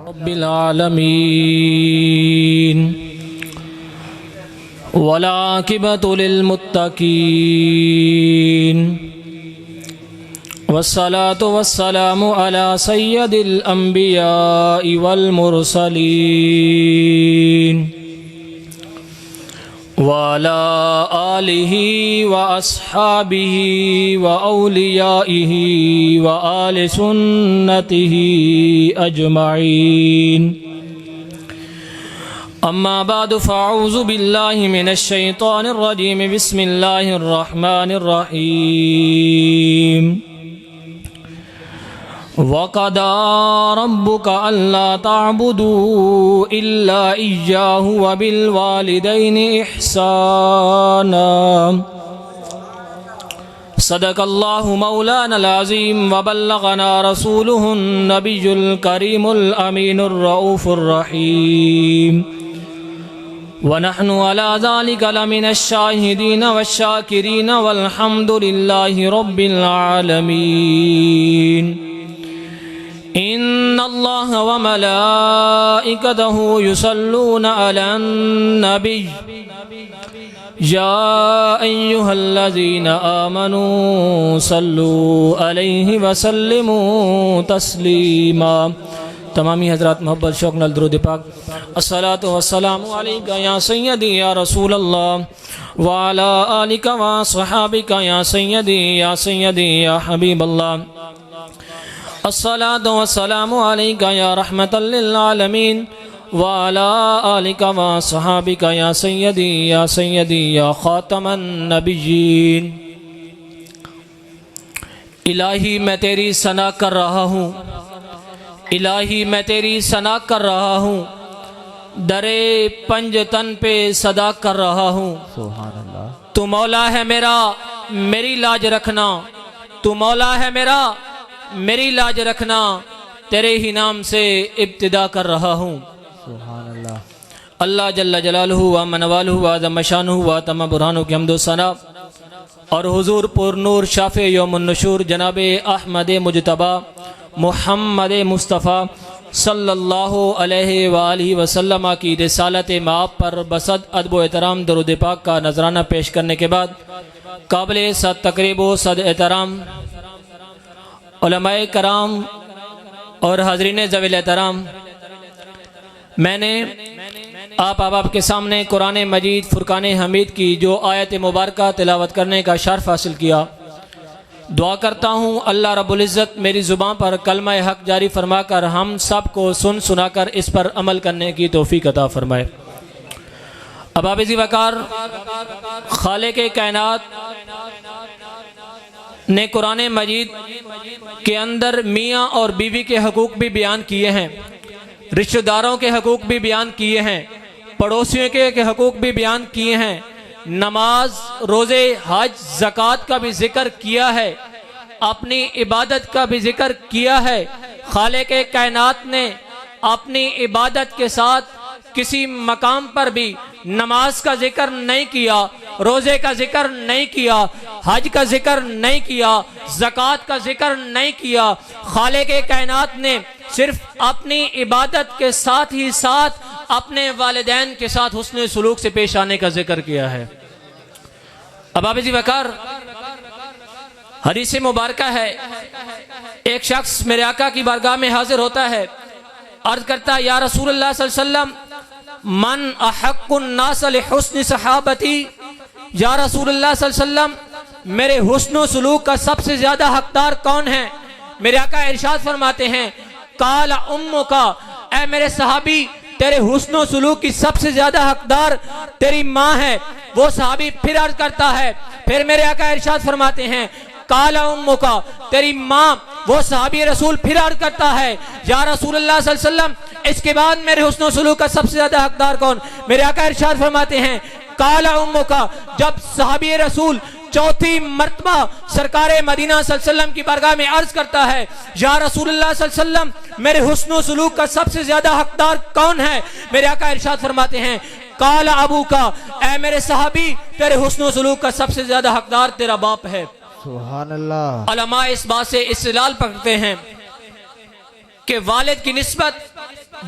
रब्बिल आलमीन वला आकिबतु लिल मुत्तकीन वस्सलातु वस्सलामु अला सय्यदिल अंबियाइ वल मुरसलीन वअला आलिहि व अस्हाबिहि व औलियाइहि व आलि सुन्नतिहि अजमईन। अम्मा बाद फ़अऊज़ु बिल्लाहि मिनश शैतानिर रजीम। बिस्मिल्लाहिर रहमानिर रहीम। वक़दा रब्बुका अल्ला ताअबुदू इल्ला इय्याहु व बिल वालिदैनि इहसाना। सदक़ल्लाहु मौलानल अज़ीम व बल्लगना रसूलुहुन नबियुल करीमुल अमीनुर रऊफ़ुर रहीम। व नहनु अला ज़ालिका लमिनश शाहिदीन वश्शाकिरीन वल्हम्दुलिल्लाहि रब्बिल आलमीन। इन्नल्लाह व मलाइकतहु युसल्लूना अलन नबी या अय्युहल्लज़ीना आमनू सल्लू अलैहि व सल्लिमू तस्लीमा। तमामी हज़रात मोहब्बत शौक़ नाल दुरूद पाक। अस्सलातु वस्सलामु अलैका या सय्यदी या रसूल अल्लाह व अला आलिका व सहाबिका या सय्यदी या हबीब अल्लाह। अस्सलातु वस्सलामु अलैका या रहमतल लिल आलमीन व अला आलिका व सहाबिका या सय्यदी या खातमन नबिय्यीन। इलाही मैं तेरी सना कर रहा हूँ, इलाही मैं तेरी सना कर रहा हूँ, दरे पंज तन पे सदा कर रहा हूँ। सुभान अल्लाह। तू मौला है मेरा, मेरी लाज रखना। तू मौला है मेरा, मेरी लाज रखना। तेरे ही नाम से इब्तिदा कर रहा हूँ। सुभान अल्लाह। अल्लाह जल्ल जलालहू व मनवालहू व अज़म शानुहु व तम बुरहानु की हम्दो सना और हुजूर पुरनूर शाफ़े यौमुन नुशूर जनाब अहमद मुजतबा मुहम्मद मुस्तफ़ा सल्लल्लाहु अलैहि व आलिहि वसल्लम की रिसालत माप पर बसद अदब व एहतराम दरूद पाक का नजराना पेश करने के बाद काबिल सद तकरीब व सद एहतराम उलमाए कराम और हाज़रीन ज़वील एहतराम, मैंने आप अहबाब के सामने कुरान मजीद फुरकान हमीद की जो आयत मुबारका तिलावत करने का शर्फ हासिल किया। दुआ करता हूँ अल्लाह रब्बुल इज़्ज़त मेरी ज़ुबान पर कलमा हक जारी फरमाकर हम सब को सुन सुनाकर इस पर अमल करने की तौफीक अता फरमाए। अबाबिज़ी वकार खालिक़ कायनात ने कुरान मजीद के अंदर मियाँ और बीवी के हकूक़ भी बयान किए हैं, रिश्तेदारों के हकूक़ भी बयान किए हैं, पड़ोसियों के हकूक़ भी बयान किए हैं, नमाज रोज़े हज ज़कात का भी जिक्र किया है, अपनी इबादत का भी जिक्र किया है। खालिक़ कायनात ने अपनी इबादत के साथ किसी मकाम पर भी नमाज का जिक्र नहीं किया, रोज़े का जिक्र नहीं किया, हज का जिक्र नहीं किया, ज़कात का जिक्र नहीं किया। खालिक़ कायनात ने सिर्फ अपनी इबादत के साथ ही साथ अपने वालिदैन के साथ हुस्न सुलूक से पेश आने का जिक्र किया है। अबाबिज़ी वकार हदीस मुबारका है, एक शख्स मेरे आका की बारगाह में हाजिर होता है, अर्ज करता है या रसूलल्लाह सल्लल्लाहु अलैहि वसल्लम मन अहक्कुन नास लिहुस्नि सहाबती। या रसूलल्लाह सल्लल्लाहु अलैहि वसल्लम मेरे हुस्न सुलूक का सबसे ज्यादा हकदार कौन है? मेरे आका इरशाद फरमाते हैं काला उम्मुका, ऐ मेरे सहाबी तेरे हुस्न सुलूक की सबसे ज्यादा हकदार तेरी माँ है। वो सहाबी फिर अर्ज करता है, फिर मेरे आका इरशाद फरमाते हैं काला उम्मुका, तेरी माँ। वो सहाबी रसूल फिर अर्ज करता है या रसूलल्लाह सल्लल्लाहु अलैहि वसल्लम इसके बाद मेरे हुस्न सुलूक का सबसे ज्यादा हकदार कौन? मेरे आका इरशाद फरमाते हैं काला उम्मुका। जब सहाबी रसूल चौथी मर्तबा सरकारे मदीना सल्लल्लाहु अलैहि वसल्लम की बारगाह में अर्ज करता है या रसूलुल्लाह सल्लल्लाहु अलैहि वसल्लम मेरे हुस्न सुलूक का सबसे ज्यादा हकदार कौन है? मेरे आका इरशाद फरमाते हैं काला अबू का, ऐ मेरे सहाबी तेरे हुस्न सुलूक का सबसे ज्यादा हकदार तेरा बाप है। सुभान अल्लाह। उलमा इस बात से इस्तिलाल पकड़ते हैं कि वालिद की निस्बत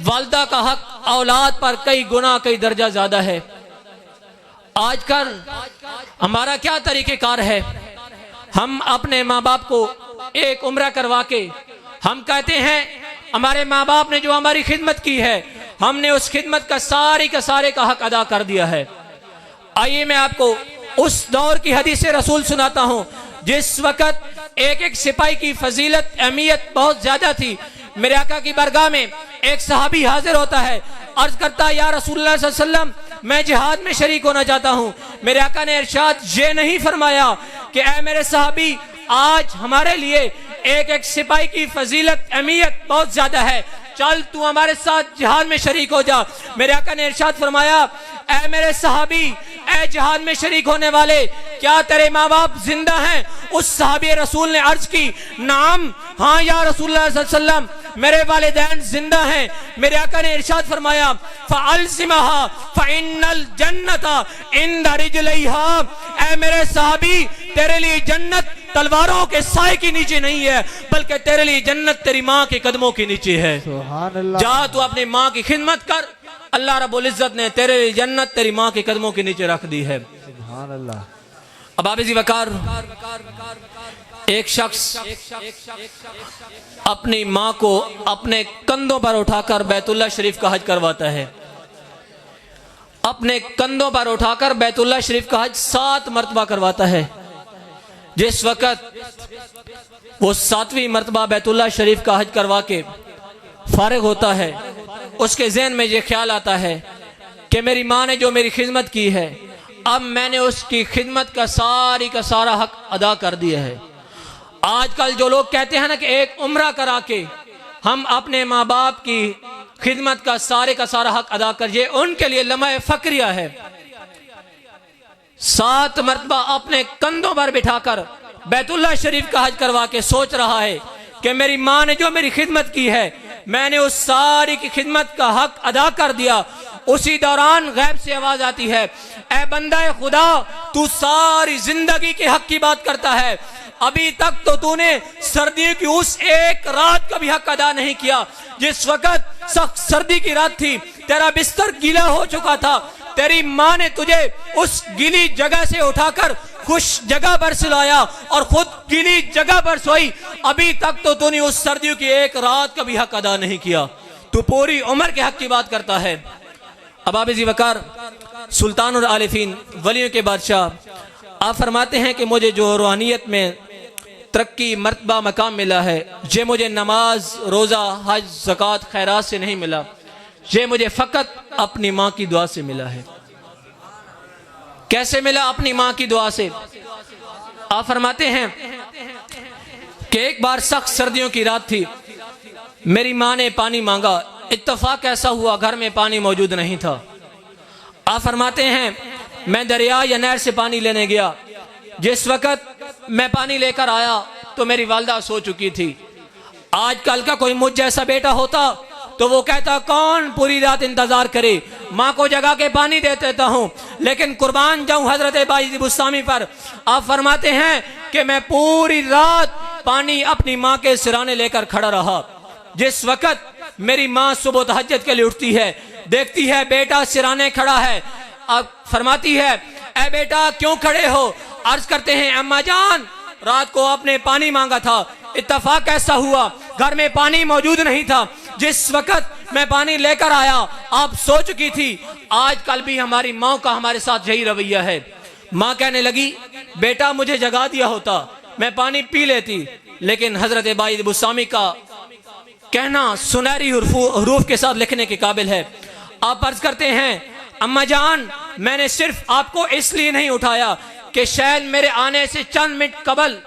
वालदा का हक औलाद पर कई गुना कई दर्जा ज्यादा है। आजकल हमारा क्या तरीक़ेकार है, हम अपने माँ बाप को एक उम्रा करवा के हम कहते हैं हमारे माँ बाप ने जो हमारी खिदमत की है हमने उस खिदमत का सारे का हक अदा कर दिया है। आइए मैं आपको उस दौर की हदीस रसूल सुनाता हूँ जिस वक़्त एक एक सिपाही की फजीलत अहमियत बहुत ज्यादा थी। मेरे आका की बरगाह में एक सहाबी हाजिर होता है, अर्ज करता है या रसूलुल्लाह सल्लल्लाहु अलैहि वसल्लम मैं जिहाद में शरीक होना चाहता हूँ। मेरे आका ने इरशाद ये नहीं फरमाया कि ऐ मेरे सहाबी आज हमारे लिए एक एक सिपाही की फजीलत अहमियत बहुत ज्यादा है, चल तू हमारे साथ जिहाद में शरीक हो जा। मेरे आका ने इरशाद फरमाया ऐ मेरे सहाबी, ऐ जिहाद में शरीक होने वाले, क्या तेरे माँ बाप जिंदा हैं? उस सहाबी रसूल ने अर्ज की नाम, हाँ या रसूलुल्लाह सल्लल्लाहु अलैहि वसल्लम मेरे वालिदैन जिंदा हैं। मेरे आका ने इरशाद फरमाया फ़अल्ज़िमहा फ़इन्नल जन्नता इंदा रिजलैहा, ऐ मेरे सहाबी तेरे लिए जन्नत तलवारों के साए के नीचे नहीं है बल्कि तेरे लिए जन्नत तेरी माँ के कदमों के नीचे है। जा तू अपनी माँ की खिदमत कर, अल्लाह रब्बुल इज्जत ने तेरे लिए जन्नत तेरी माँ के कदमों के नीचे रख दी है। अब आबिज़ी वकार एक शख्स अपनी माँ को अपने कंधों पर उठाकर बैतुल्लाह शरीफ का हज करवाता है। अपने कंधों पर उठाकर बैतुल्लाह शरीफ का हज 7 मरतबा करवाता है। जिस वक़्त वो 7वीं मरतबा बैतुल्लाह शरीफ का हज करवा के फारिग होता है, उसके ज़हन में ये ख्याल आता है कि मेरी माँ ने जो मेरी खिदमत की है अब मैंने उसकी खिदमत का सारा हक अदा कर दिया है। आजकल जो लोग कहते हैं ना कि एक उम्रा करा के हम अपने माँ बाप की खिदमत का सारा हक अदा कर, ये उनके लिए लम्हा फक्रिया है। 7 मरतबा अपने कंधों पर बिठाकर बैतुल्लाह शरीफ का हज करवा के सोच रहा है कि मेरी माँ ने जो मेरी खिदमत की है मैंने उस सारी की खिदमत का हक अदा कर दिया। उसी दौरान गैब से आवाज आती है ऐ बंदा खुदा तू सारी जिंदगी के हक की बात करता है, अभी तक तो तूने सर्दियों की उस एक रात का भी हक अदा नहीं किया। जिस वक़्त सख्त सर्दी की रात थी, तेरा बिस्तर गीला हो चुका था, तेरी माँ ने तुझे उस गीली जगह से उठाकर खुश जगह पर सुलाया और खुद गीली जगह पर सोई, अभी तक तो तूने उस सर्दियों की एक रात का भी हक अदा नहीं किया, तू पूरी उम्र के हक की बात करता है। अब आबिज़ी वकार सुल्तानुल आरिफीन वलियों के बादशाह आप फरमाते हैं कि मुझे जो रूहानियत में तरक्की मर्तबा मकाम मिला है ये मुझे नमाज रोज़ा हज ज़कात खैरात से नहीं मिला, ये मुझे फ़कत अपनी माँ की दुआ से मिला है। कैसे मिला? अपनी माँ की दुआ से। आप फरमाते हैं कि एक बार सख्त सर्दियों की रात थी, मेरी माँ ने पानी मांगा, इत्तफाक ऐसा हुआ घर में पानी मौजूद नहीं था। आप फरमाते हैं मैं दरिया या नहर से पानी लेने गया, जिस वक़्त मैं पानी लेकर आया तो मेरी वालदा सो चुकी थी। आजकल का कोई मुझ जैसा बेटा होता तो वो कहता कौन पूरी रात इंतजार करे, माँ को जगा के पानी दे देता हूँ, लेकिन कुर्बान जाऊँ हजरत बायज़ीद बुस्तामी पर। आप फरमाते हैं कि मैं पूरी रात पानी अपनी माँ के सिराने लेकर खड़ा रहा। जिस वक़्त मेरी माँ सुबह तहज्जुद के लिए उठती है, देखती है बेटा सिराने खड़ा है, अब फरमाती है ऐ बेटा क्यों खड़े हो? अर्ज करते हैं अम्मा जान रात को आपने पानी मांगा था, इत्तफाक ऐसा हुआ घर में पानी मौजूद नहीं था, जिस वक़्त मैं पानी लेकर आया आप सो चुकी थी। आजकल भी हमारी माँ का हमारे साथ यही रवैया है। माँ कहने लगी बेटा मुझे जगा दिया होता मैं पानी पी लेती, लेकिन हजरत बायज़ीद बुस्तामी का कहना सुनहरी हरूफ के साथ लिखने के काबिल है। आप अर्ज करते हैं अम्मा जान मैंने सिर्फ आपको इसलिए नहीं उठाया कि शायद मेरे आने से चंद मिनट कबल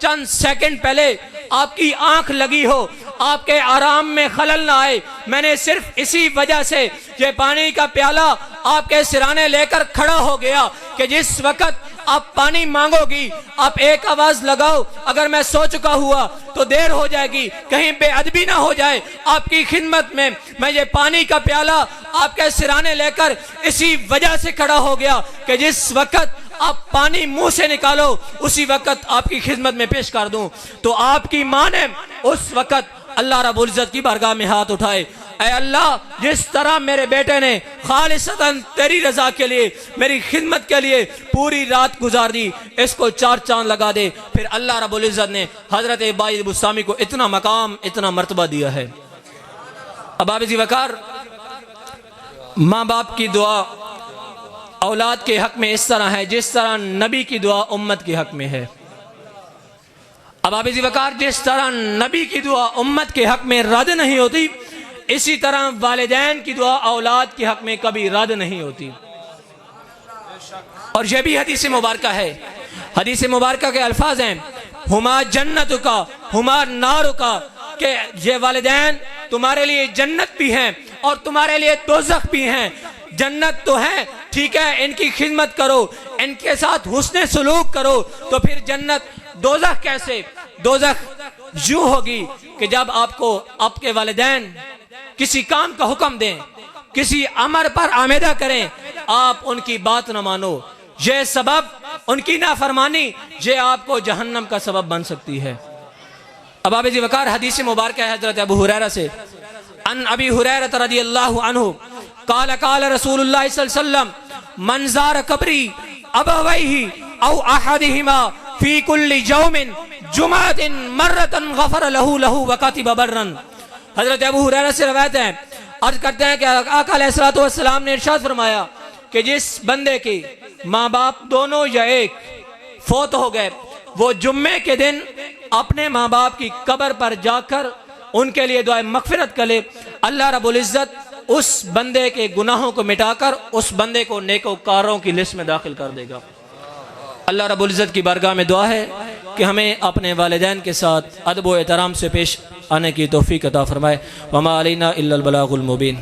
चंद सेकंड पहले आपकी आंख लगी हो, आपके आराम में खलल ना आए, मैंने सिर्फ इसी वजह से ये पानी का प्याला आपके सिराने लेकर खड़ा हो गया कि जिस वक़्त आप पानी मांगोगी आप एक आवाज लगाओ, अगर मैं सो चुका हुआ तो देर हो जाएगी, कहीं बेअदबी ना हो जाए आपकी खिदमत में। मैं ये पानी का प्याला आपके सिराने लेकर इसी वजह से खड़ा हो गया कि जिस वक़्त आप पानी मुंह से निकालो उसी वक़्त आपकी खिदमत में पेश कर दूं। तो आपकी माँ ने उस वक़्त अल्लाह रब्बुल इज्जत की बारगाह में हाथ उठाए, ऐ अल्लाह जिस तरह मेरे बेटे ने खालिसतन तेरी रजा के लिए मेरी खिदमत के लिए पूरी रात गुजार दी, इसको 4 चांद लगा दे। फिर अल्लाह रब्बुल इज्जत ने हजरत बाइद बुस्तामी को इतना मकाम इतना मर्तबा दिया है। अब आप वकार माँ बाप की दुआ औलाद के हक में इस तरह है जिस तरह नबी की दुआ उम्मत के हक में है। अब आप वकार जिस तरह नबी की दुआ उम्मत के हक में रद्द नहीं होती, इसी तरह वालिदैन की दुआ औलाद के हक में कभी रद्द नहीं होती। और यह भी हदीस मुबारका है, हदीस मुबारका के अल्फाज हैं, हुमा जन्नत का हुमा नार का, के ये वालिदैन तुम्हारे लिए जन्नत भी हैं और तुम्हारे लिए दोज़ख भी हैं। जन्नत तो है, ठीक है, इनकी खिदमत करो, इनके साथ हुस्ने सुलूक करो, तो फिर जन्नत। दोज़ख कैसे? दोज़ख यूं होगी कि जब आपको आपके वालिदैन किसी काम का हुक्म दें, किसी अमर पर आमेदा करें, आप उनकी बात न मानो, ये सबब उनकी नाफरमानी ये आपको जहन्नम का सबब बन सकती है। अब आप वकार हदीस मुबारक है हजरत अबू हुरैरा से, अन अबी हुरैरा रज़ियल्लाहु अन्हु काल काल रसूलुल्लाह सल्लल्लाहु अलैहि वसल्लम मन ज़ार कब्री अबवैहि औ अहदिहिमा फी कुल्ली यौमिन जुमअतिन मर्रतन गफर लहू लहू व कतिब बर्रन। हजरत अबू हुरैरा से रवायत है, अर्ज करते हैं कि आका अलैहिस्सलातु वस्सलाम ने इरशाद फरमाया कि जिस बंदे के माँ बाप दोनों या एक फौत हो गए, वो जुम्मे के दिन अपने माँ बाप की कब्र पर जाकर उनके लिए दुआ मगफिरत करे, अल्लाह रब्बुल इज्जत उस बंदे के गुनाहों को मिटाकर उस बंदे को नेकोकारों की लिस्ट में दाखिल कर देगा। अल्लाह रब्बुल इज्जत की बारगाह में दुआ है कि हमें अपने वालिदैन के साथ अदब व एहतराम से पेश आने की तौफीक अता फरमाए। वमा अलैना इल्लल बलागुल मुबीन।